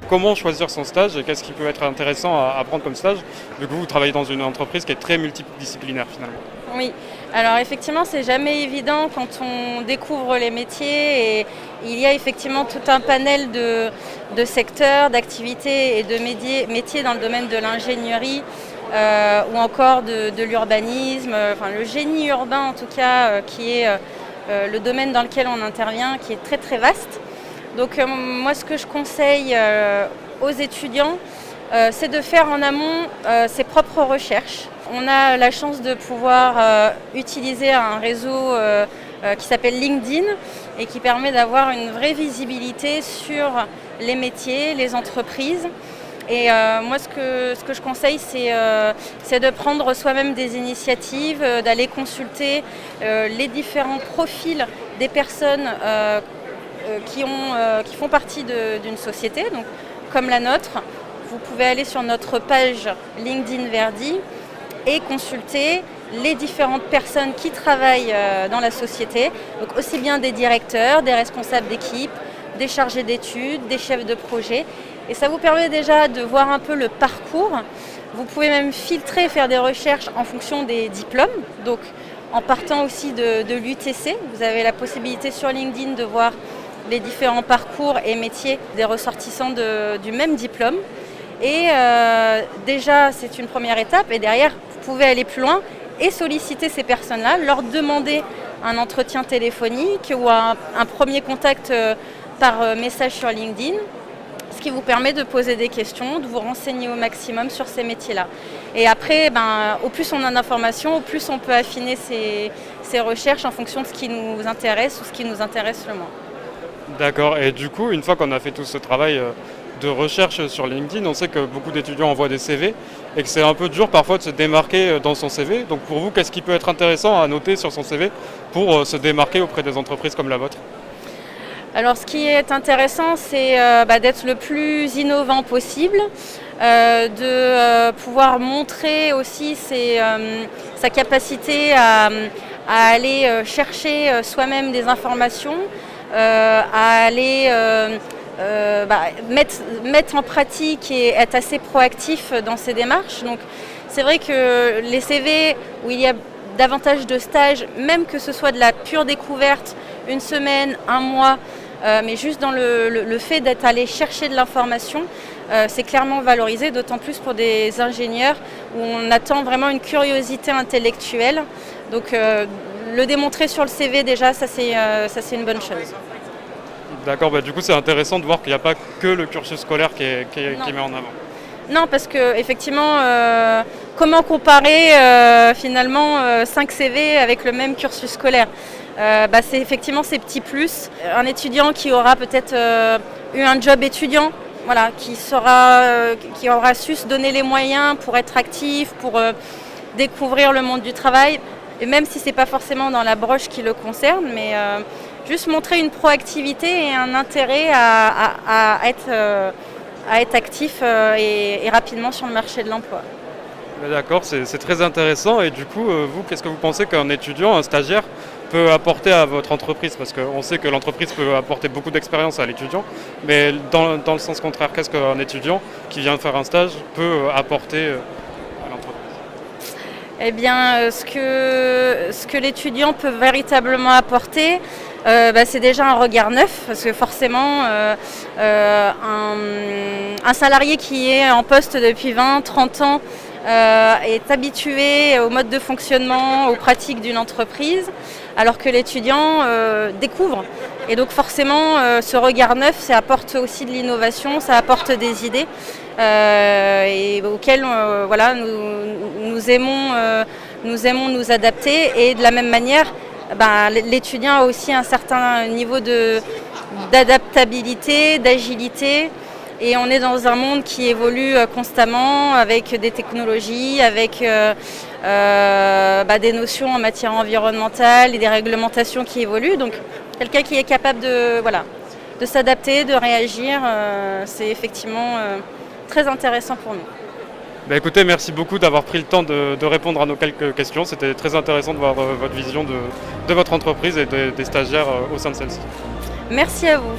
comment choisir son stage et qu'est-ce qui peut être intéressant à prendre comme stage, vu que vous travaillez dans une entreprise qui est très multidisciplinaire finalement. Oui, alors effectivement, c'est jamais évident quand on découvre les métiers et il y a effectivement tout un panel de secteurs, d'activités et de métiers dans le domaine de l'ingénierie ou encore de l'urbanisme, enfin le génie urbain en tout cas, qui est le domaine dans lequel on intervient, qui est très très vaste. Donc moi, ce que je conseille aux étudiants, c'est de faire en amont ses propres recherches. On a la chance de pouvoir utiliser un réseau qui s'appelle LinkedIn et qui permet d'avoir une vraie visibilité sur les métiers, les entreprises. Et moi, ce que je conseille, c'est de prendre soi-même des initiatives, d'aller consulter les différents profils des personnes qui font partie d'une société, donc, comme la nôtre. Vous pouvez aller sur notre page LinkedIn Verdi et consulter les différentes personnes qui travaillent dans la société, donc aussi bien des directeurs, des responsables d'équipe, des chargés d'études, des chefs de projet. Et ça vous permet déjà de voir un peu le parcours. Vous pouvez même filtrer, faire des recherches en fonction des diplômes. Donc en partant aussi de l'UTC, vous avez la possibilité sur LinkedIn de voir les différents parcours et métiers des ressortissants du même diplôme. Et déjà, c'est une première étape. Et derrière, vous pouvez aller plus loin et solliciter ces personnes-là, leur demander un entretien téléphonique ou un premier contact par message sur LinkedIn, ce qui vous permet de poser des questions, de vous renseigner au maximum sur ces métiers-là. Et après, au plus on a d'informations, au plus on peut affiner ses recherches en fonction de ce qui nous intéresse ou ce qui nous intéresse le moins. D'accord, et du coup, une fois qu'on a fait tout ce travail de recherche sur LinkedIn, on sait que beaucoup d'étudiants envoient des CV et que c'est un peu dur parfois de se démarquer dans son CV. Donc pour vous, qu'est-ce qui peut être intéressant à noter sur son CV pour se démarquer auprès des entreprises comme la vôtre ? Alors ce qui est intéressant, c'est d'être le plus innovant possible, de pouvoir montrer aussi sa capacité à aller chercher soi-même des informations, à aller mettre en pratique et être assez proactif dans ses démarches. Donc c'est vrai que les CV où il y a davantage de stages, même que ce soit de la pure découverte, une semaine, un mois, mais juste dans le fait d'être allé chercher de l'information, c'est clairement valorisé, d'autant plus pour des ingénieurs où on attend vraiment une curiosité intellectuelle. Donc le démontrer sur le CV déjà, ça c'est une bonne chose. D'accord, du coup c'est intéressant de voir qu'il n'y a pas que le cursus scolaire qui est mis en avant. Non, parce que effectivement, comment comparer finalement 5 CV avec le même cursus scolaire ? C'est effectivement ces petits plus. Un étudiant qui aura peut-être eu un job étudiant, voilà, qui aura su se donner les moyens pour être actif, pour découvrir le monde du travail, et même si ce n'est pas forcément dans la broche qui le concerne, mais juste montrer une proactivité et un intérêt à être actif et rapidement sur le marché de l'emploi. D'accord, c'est très intéressant. Et du coup, vous, qu'est-ce que vous pensez qu'un étudiant, un stagiaire, peut apporter à votre entreprise ? Parce qu'on sait que l'entreprise peut apporter beaucoup d'expérience à l'étudiant, mais dans le sens contraire, qu'est-ce qu'un étudiant qui vient faire un stage peut apporter à l'entreprise ? Eh bien, ce que l'étudiant peut véritablement apporter, c'est déjà un regard neuf, parce que forcément, un salarié qui est en poste depuis 20-30 ans est habitué au mode de fonctionnement, aux pratiques d'une entreprise, alors que l'étudiant découvre. Et donc forcément, ce regard neuf, ça apporte aussi de l'innovation, ça apporte des idées et auxquelles nous aimons nous adapter. Et de la même manière, l'étudiant a aussi un certain niveau d'adaptabilité, d'agilité. Et on est dans un monde qui évolue constamment avec des technologies, avec des notions en matière environnementale et des réglementations qui évoluent. Donc quelqu'un qui est capable de s'adapter, de réagir, c'est effectivement très intéressant pour nous. Écoutez, merci beaucoup d'avoir pris le temps de répondre à nos quelques questions. C'était très intéressant de voir votre vision de votre entreprise et des stagiaires au sein de celle-ci. Merci à vous.